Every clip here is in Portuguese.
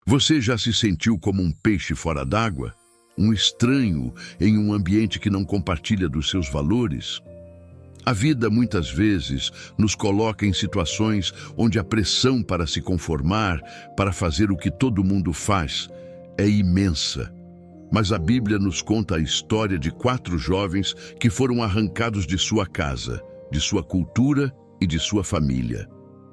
Você já se sentiu como um peixe fora d'água? Um estranho em um ambiente que não compartilha dos seus valores? A vida muitas vezes nos coloca em situações onde a pressão para se conformar, para fazer o que todo mundo faz, é imensa. Mas a Bíblia nos conta a história de 4 jovens que foram arrancados de sua casa, de sua cultura e de sua família,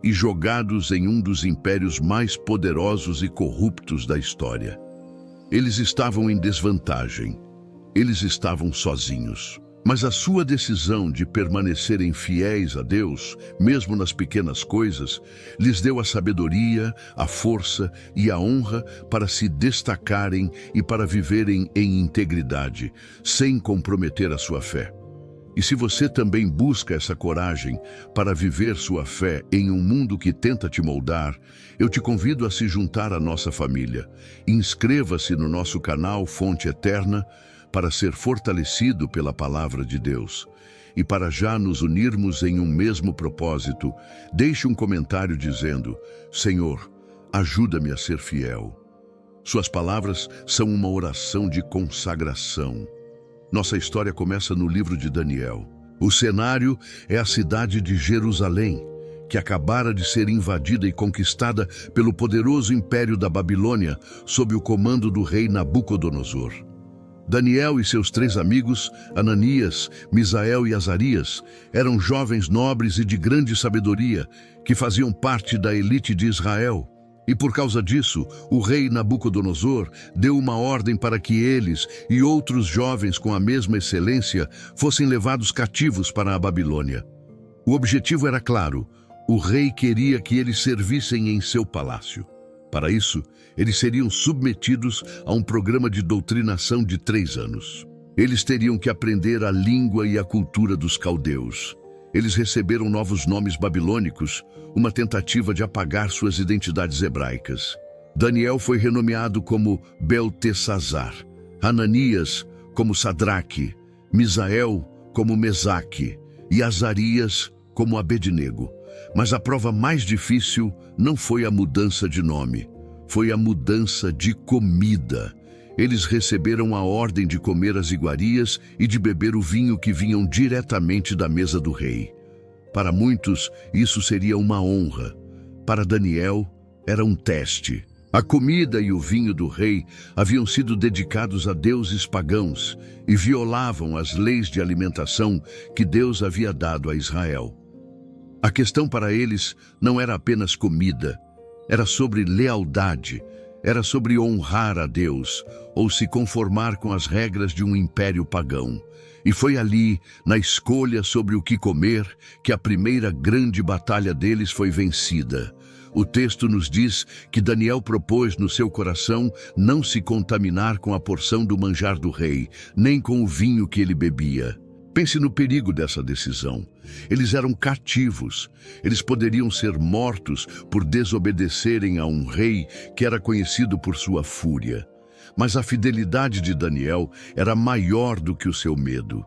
e jogados em um dos impérios mais poderosos e corruptos da história. Eles estavam em desvantagem, eles estavam sozinhos. Mas a sua decisão de permanecerem fiéis a Deus, mesmo nas pequenas coisas, lhes deu a sabedoria, a força e a honra para se destacarem e para viverem em integridade, sem comprometer a sua fé. E se você também busca essa coragem para viver sua fé em um mundo que tenta te moldar, eu te convido a se juntar à nossa família. Inscreva-se no nosso canal Fonte Eterna para ser fortalecido pela palavra de Deus. E para já nos unirmos em um mesmo propósito, deixe um comentário dizendo: Senhor, ajuda-me a ser fiel. Suas palavras são uma oração de consagração. Nossa história começa no livro de Daniel. O cenário é a cidade de Jerusalém, que acabara de ser invadida e conquistada pelo poderoso império da Babilônia, sob o comando do rei Nabucodonosor. Daniel e seus 3 amigos, Ananias, Misael e Azarias, eram jovens nobres e de grande sabedoria, que faziam parte da elite de Israel. E por causa disso, o rei Nabucodonosor deu uma ordem para que eles e outros jovens com a mesma excelência fossem levados cativos para a Babilônia. O objetivo era claro: o rei queria que eles servissem em seu palácio. Para isso, eles seriam submetidos a um programa de doutrinação de 3 anos. Eles teriam que aprender a língua e a cultura dos caldeus. Eles receberam novos nomes babilônicos, uma tentativa de apagar suas identidades hebraicas. Daniel foi renomeado como Beltesazar, Ananias como Sadraque, Misael como Mesaque e Azarias como Abednego. Mas a prova mais difícil não foi a mudança de nome, foi a mudança de comida. Eles receberam a ordem de comer as iguarias e de beber o vinho que vinham diretamente da mesa do rei. Para muitos, isso seria uma honra. Para Daniel, era um teste. A comida e o vinho do rei haviam sido dedicados a deuses pagãos e violavam as leis de alimentação que Deus havia dado a Israel. A questão para eles não era apenas comida, era sobre lealdade, era sobre honrar a Deus ou se conformar com as regras de um império pagão. E foi ali, na escolha sobre o que comer, que a primeira grande batalha deles foi vencida. O texto nos diz que Daniel propôs no seu coração não se contaminar com a porção do manjar do rei, nem com o vinho que ele bebia. Pense no perigo dessa decisão. Eles eram cativos. Eles poderiam ser mortos por desobedecerem a um rei que era conhecido por sua fúria. Mas a fidelidade de Daniel era maior do que o seu medo.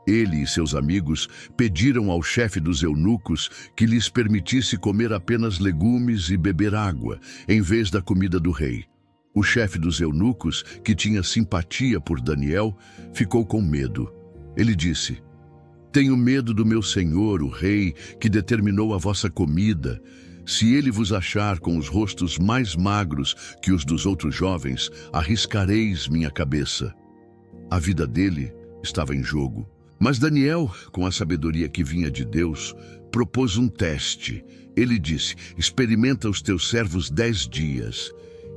Ele e seus amigos pediram ao chefe dos eunucos que lhes permitisse comer apenas legumes e beber água, em vez da comida do rei. O chefe dos eunucos, que tinha simpatia por Daniel, ficou com medo. Ele disse: Tenho medo do meu senhor, o rei, que determinou a vossa comida. Se ele vos achar com os rostos mais magros que os dos outros jovens, arriscareis minha cabeça. A vida dele estava em jogo. Mas Daniel, com a sabedoria que vinha de Deus, propôs um teste. Ele disse: Experimenta os teus servos 10 dias.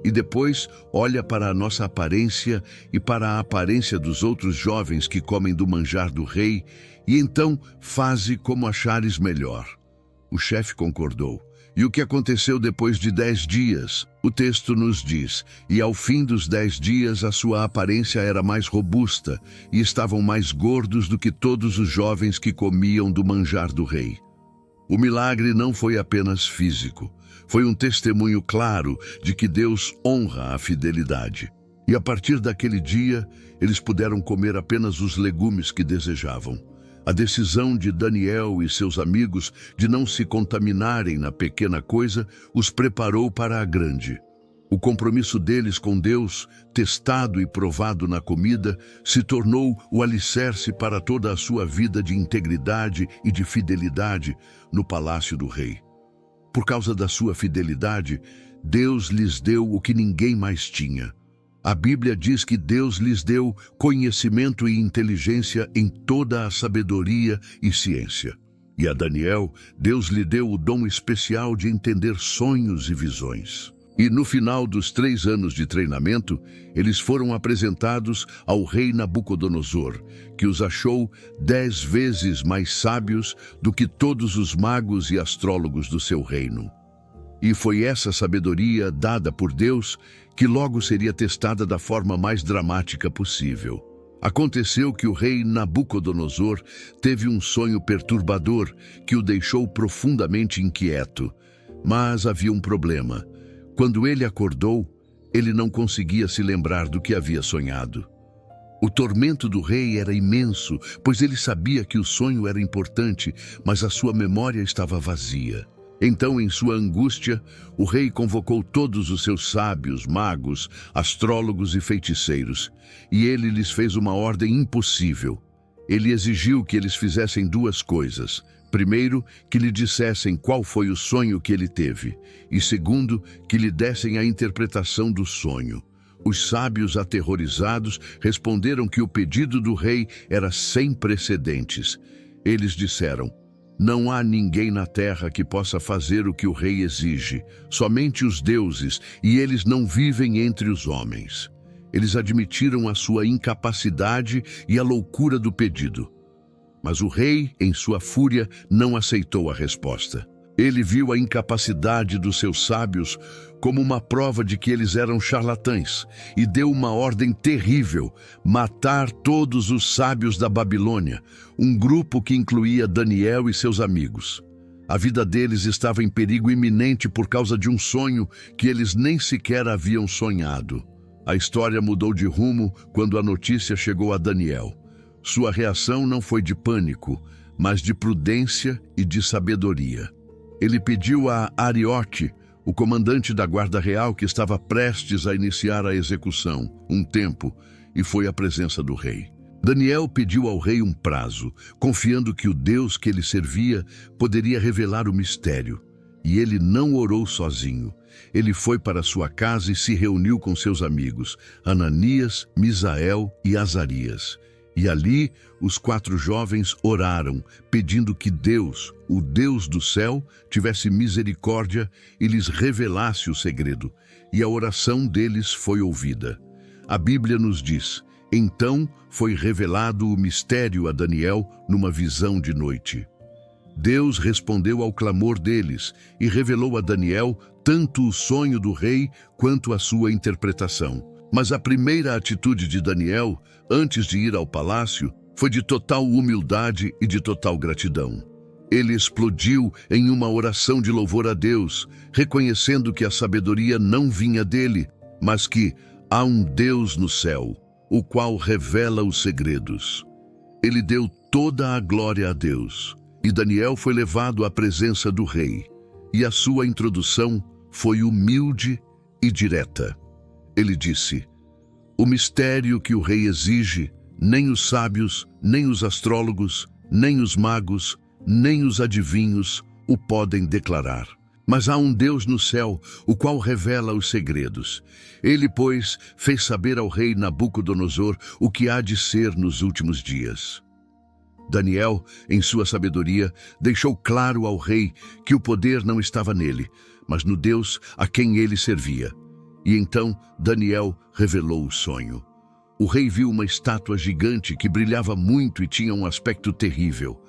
E depois olha para a nossa aparência e para a aparência dos outros jovens que comem do manjar do rei, e então faze como achares melhor. O chefe concordou. E o que aconteceu depois de 10 dias? O texto nos diz: E ao fim dos 10 dias a sua aparência era mais robusta, e estavam mais gordos do que todos os jovens que comiam do manjar do rei. O milagre não foi apenas físico. Foi um testemunho claro de que Deus honra a fidelidade. E a partir daquele dia, eles puderam comer apenas os legumes que desejavam. A decisão de Daniel e seus amigos de não se contaminarem na pequena coisa os preparou para a grande. O compromisso deles com Deus, testado e provado na comida, se tornou o alicerce para toda a sua vida de integridade e de fidelidade no palácio do rei. Por causa da sua fidelidade, Deus lhes deu o que ninguém mais tinha. A Bíblia diz que Deus lhes deu conhecimento e inteligência em toda a sabedoria e ciência. E a Daniel, Deus lhe deu o dom especial de entender sonhos e visões. E no final dos 3 anos de treinamento, eles foram apresentados ao rei Nabucodonosor, que os achou 10 vezes mais sábios do que todos os magos e astrólogos do seu reino. E foi essa sabedoria dada por Deus que logo seria testada da forma mais dramática possível. Aconteceu que o rei Nabucodonosor teve um sonho perturbador que o deixou profundamente inquieto. Mas havia um problema. Quando ele acordou, ele não conseguia se lembrar do que havia sonhado. O tormento do rei era imenso, pois ele sabia que o sonho era importante, mas a sua memória estava vazia. Então, em sua angústia, o rei convocou todos os seus sábios, magos, astrólogos e feiticeiros, e ele lhes fez uma ordem impossível. Ele exigiu que eles fizessem 2 coisas. Primeiro, que lhe dissessem qual foi o sonho que ele teve, e segundo, que lhe dessem a interpretação do sonho. Os sábios, aterrorizados, responderam que o pedido do rei era sem precedentes. Eles disseram: não há ninguém na terra que possa fazer o que o rei exige, somente os deuses, e eles não vivem entre os homens. Eles admitiram a sua incapacidade e a loucura do pedido. Mas o rei, em sua fúria, não aceitou a resposta. Ele viu a incapacidade dos seus sábios como uma prova de que eles eram charlatães e deu uma ordem terrível: matar todos os sábios da Babilônia, um grupo que incluía Daniel e seus amigos. A vida deles estava em perigo iminente por causa de um sonho que eles nem sequer haviam sonhado. A história mudou de rumo quando a notícia chegou a Daniel. Sua reação não foi de pânico, mas de prudência e de sabedoria. Ele pediu a Arioque, o comandante da guarda real que estava prestes a iniciar a execução, um tempo, e foi à presença do rei. Daniel pediu ao rei um prazo, confiando que o Deus que ele servia poderia revelar o mistério. E ele não orou sozinho. Ele foi para sua casa e se reuniu com seus amigos, Ananias, Misael e Azarias. E ali os 4 jovens oraram, pedindo que Deus, o Deus do céu, tivesse misericórdia e lhes revelasse o segredo. E a oração deles foi ouvida. A Bíblia nos diz: então foi revelado o mistério a Daniel numa visão de noite. Deus respondeu ao clamor deles e revelou a Daniel tanto o sonho do rei quanto a sua interpretação. Mas a primeira atitude de Daniel, antes de ir ao palácio, foi de total humildade e de total gratidão. Ele explodiu em uma oração de louvor a Deus, reconhecendo que a sabedoria não vinha dele, mas que há um Deus no céu, o qual revela os segredos. Ele deu toda a glória a Deus, e Daniel foi levado à presença do rei, e a sua introdução foi humilde e direta. Ele disse: o mistério que o rei exige, nem os sábios, nem os astrólogos, nem os magos, nem os adivinhos o podem declarar. Mas há um Deus no céu, o qual revela os segredos. Ele, pois, fez saber ao rei Nabucodonosor o que há de ser nos últimos dias. Daniel, em sua sabedoria, deixou claro ao rei que o poder não estava nele, mas no Deus a quem ele servia. E então Daniel revelou o sonho. O rei viu uma estátua gigante que brilhava muito e tinha um aspecto terrível.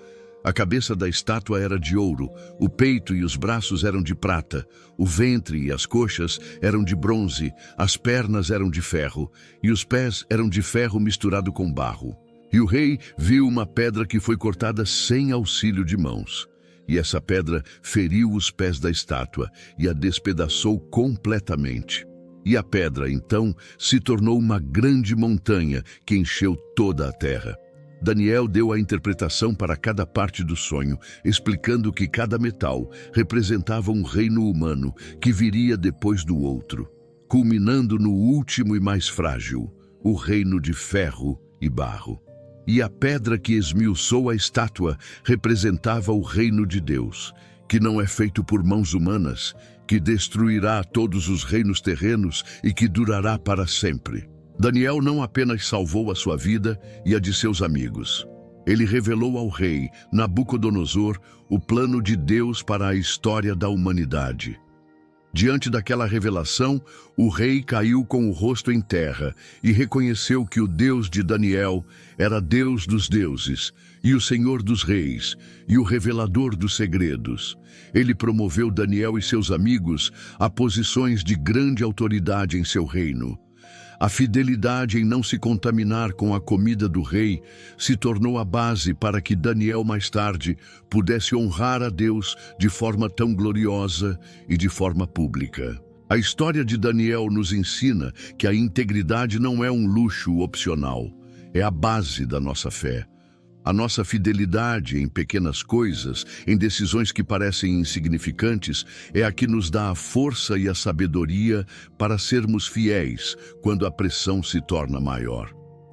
A cabeça da estátua era de ouro, o peito e os braços eram de prata, o ventre e as coxas eram de bronze, as pernas eram de ferro, e os pés eram de ferro misturado com barro. E o rei viu uma pedra que foi cortada sem auxílio de mãos. E essa pedra feriu os pés da estátua e a despedaçou completamente. E a pedra, então, se tornou uma grande montanha que encheu toda a terra. Daniel deu a interpretação para cada parte do sonho, explicando que cada metal representava um reino humano que viria depois do outro. culminando no último e mais frágil, o reino de ferro e barro. E a pedra que esmiuçou a estátua representava o reino de Deus, que não é feito por mãos humanas, que destruirá todos os reinos terrenos e que durará para sempre. Daniel não apenas salvou a sua vida e a de seus amigos. Ele revelou ao rei Nabucodonosor o plano de Deus para a história da humanidade. Diante daquela revelação, o rei caiu com o rosto em terra e reconheceu que o Deus de Daniel era Deus dos deuses e o Senhor dos reis e o revelador dos segredos. Ele promoveu Daniel e seus amigos a posições de grande autoridade em seu reino. A fidelidade em não se contaminar com a comida do rei se tornou a base para que Daniel mais tarde pudesse honrar a Deus de forma tão gloriosa e de forma pública. A história de Daniel nos ensina que a integridade não é um luxo opcional, é a base da nossa fé. A nossa fidelidade em pequenas coisas, em decisões que parecem insignificantes, é a que nos dá a força e a sabedoria para sermos fiéis quando a pressão se torna maior.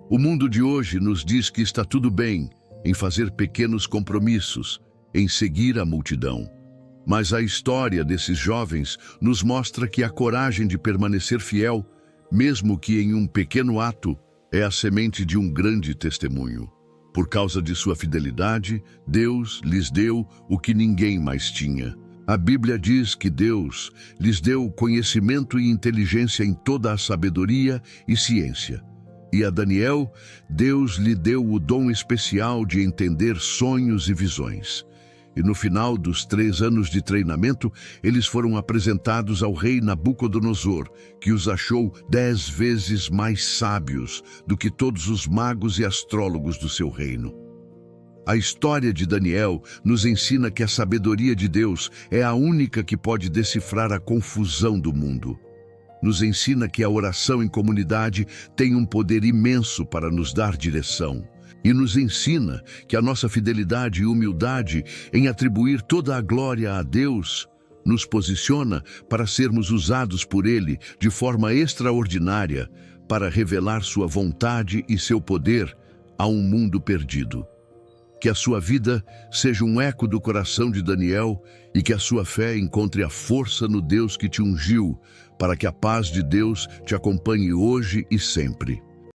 O mundo de hoje nos diz que está tudo bem em fazer pequenos compromissos, em seguir a multidão. Mas a história desses jovens nos mostra que a coragem de permanecer fiel, mesmo que em um pequeno ato, é a semente de um grande testemunho. Por causa de sua fidelidade, Deus lhes deu o que ninguém mais tinha. A Bíblia diz que Deus lhes deu conhecimento e inteligência em toda a sabedoria e ciência. E a Daniel, Deus lhe deu o dom especial de entender sonhos e visões. E no final dos 3 anos de treinamento, eles foram apresentados ao rei Nabucodonosor, que os achou 10 vezes mais sábios do que todos os magos e astrólogos do seu reino. A história de Daniel nos ensina que a sabedoria de Deus é a única que pode decifrar a confusão do mundo. Nos ensina que a oração em comunidade tem um poder imenso para nos dar direção. E nos ensina que a nossa fidelidade e humildade em atribuir toda a glória a Deus nos posiciona para sermos usados por Ele de forma extraordinária para revelar sua vontade e seu poder a um mundo perdido. Que a sua vida seja um eco do coração de Daniel e que a sua fé encontre a força no Deus que te ungiu, para que a paz de Deus te acompanhe hoje e sempre.